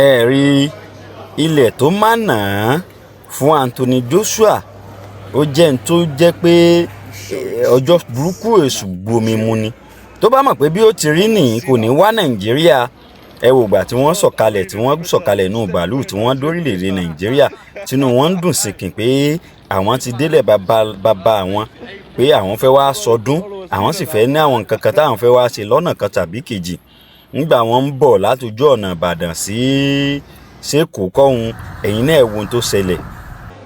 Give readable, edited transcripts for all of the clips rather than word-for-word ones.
ẹ rí ilẹ̀ tó má nà án fún Anthony Joshua ó jẹ́ n tó jẹ́ pé ọjọ́ burúkú èṣù gbomi mu ni. Tó bá mọ̀ pé bí ó ti rí nìyí kò ní wá Nàìjíríà. Ẹ wò gbà tí wọ́n sọ̀kalẹ̀ nínú bàálù tí wọ́n dórílẹ̀-èdè Nàìjíríà tínú wọn ń dùn síkìn pé àwọn ti délẹ̀ bàbá àwọn, pé àwọn fẹ́ wá sọdún, àwọn sì fẹ́ ní àwọn nǹkan kan táwọn fẹ́ wá ṣe lọ́nà kan tàbí kejì. Nígbà wọ́n ń bọ̀ látọjú ọ̀nà Ìbàdàn sí Èkó kọ́hún, ẹ̀yin náà ẹ wo ohun tó ṣẹlẹ̀.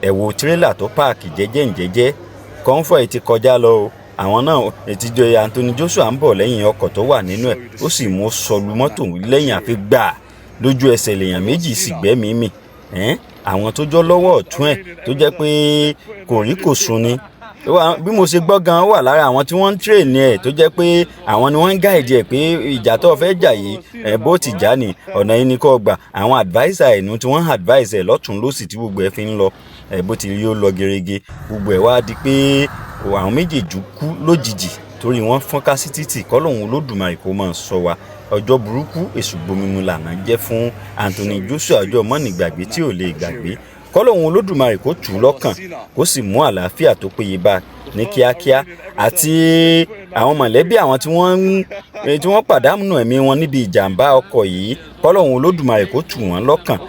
Ẹ wo tírélà tó páàkì jẹ́jẹ́ kọ́ńfọ̀ì ti kọjá lọ o. Àwọn náà ètìjọ Anthony Joshua ń bọ̀ lẹ́yìn ọkọ̀ tó wà nínú ẹ̀, ó sì mú sọlù mọ́tò lẹ́yìn àfi gbà lójú ẹsẹ̀ lèèyàn méjì sì gbẹ́mìí mì. Àwọn tó jọ lọ́wọ́ ọ̀tún ẹ̀ tó jẹ́ pé kò rí kò sùn ni. Bí mo ṣe gbọ́ gan wà lára àwọn tí wọ́n ń tírèènì ẹ̀ tó jẹ́ pé àwọn ni wọ́n ń gáìdì ẹ̀ pé ìjà tó fẹ́ jà yìí bó ti jà ní ọ̀nà yìí ni kò gbà. Àwọn adviser ẹ̀ nu tí wọ́n advise ẹ̀ lọ́tún lósì tí gbogbo ẹ̀ fi ń lọ bó ti rí ó lọ gerege. Gbogbo ẹ̀ wá di pé àwọn méjèèjì kú lójijì torí wọ́n fọ́nká sí títì. Kọ́lọ́hun Olódùmarè kó máa sọ wa. Ọjọ́ burúkú èṣù gbomimu lànà jẹ́ fún Anthony Joshua, ọjọ́ mọ́nìgbàgbé tí ò lè gbàgbé. Kọ́lọ́hun Olódùmarè kó tù ú lọ́kàn kó sì mú àlàáfíà tó péye bá ní kíákíá. Àti àwọn mọ̀lẹ́bí àwọn tí wọ́n pàdánù ẹ̀mí wọn níbi ìjàmbá ọkọ̀ yìí, Kọ́lọ́hun Olódùmarè kó tù wọ́n lọ́kàn.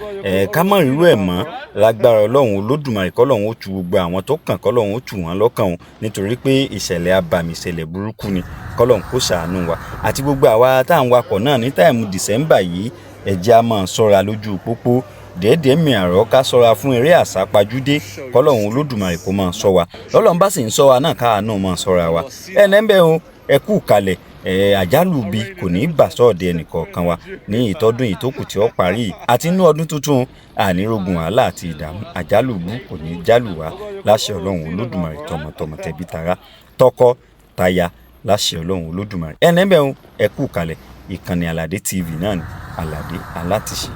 Ká má rírú ẹ̀ mọ́ lágbára Ọlọ́run Olódùmarè. Kọ́lọ́hun ó tu gbogbo àwọn tó kàn, Kọ́lọ́hun ó tù wọ́n lọ́kàn o, nítorí pé ìṣẹ̀lẹ̀ abàmì, ìṣẹ̀lẹ̀ burúkú ni. Kọ́lọ́hun kó ṣàánú wa. Àti gbogbo àwa tá à ń wakọ̀ náà ní táìmù December yìí, ẹ jẹ́ á máa ṣọ́ra lójú pópó. Dẹ́ẹ̀dẹ́ mi àrọ́ ká ṣọ́ra fún eré àsápajúdé. Kọ́lọ́hun Olódùmarè kó máa ṣọ́ wa. Ọlọ́run bá sì ń ṣọ́ wa náà káà náà máa ṣọ́ra wa. Ẹnẹ́bẹ̀ o, ẹ kú kalẹ̀. Àjálù bí kò ní bà sọ́ọ̀dẹ̀ ẹnìkọ̀ọ̀kan wa ní ìtọ́dún ìtókù tí ó parí àti inú ọdún tuntun. Ànírógun wàhálà àti ìdààmú àjálù bú kò ní jálù wá láṣẹ Ọlọ́run Olódùmarè, tọmọtọmọ tẹbí tará tọkọ taya láṣẹ Ọlọ́run Olódùmarè. Ẹnẹ́bẹ̀ o, ẹ kú kalẹ̀. Ìkànnì Aládé TV náà ni Aládé Alátìṣe.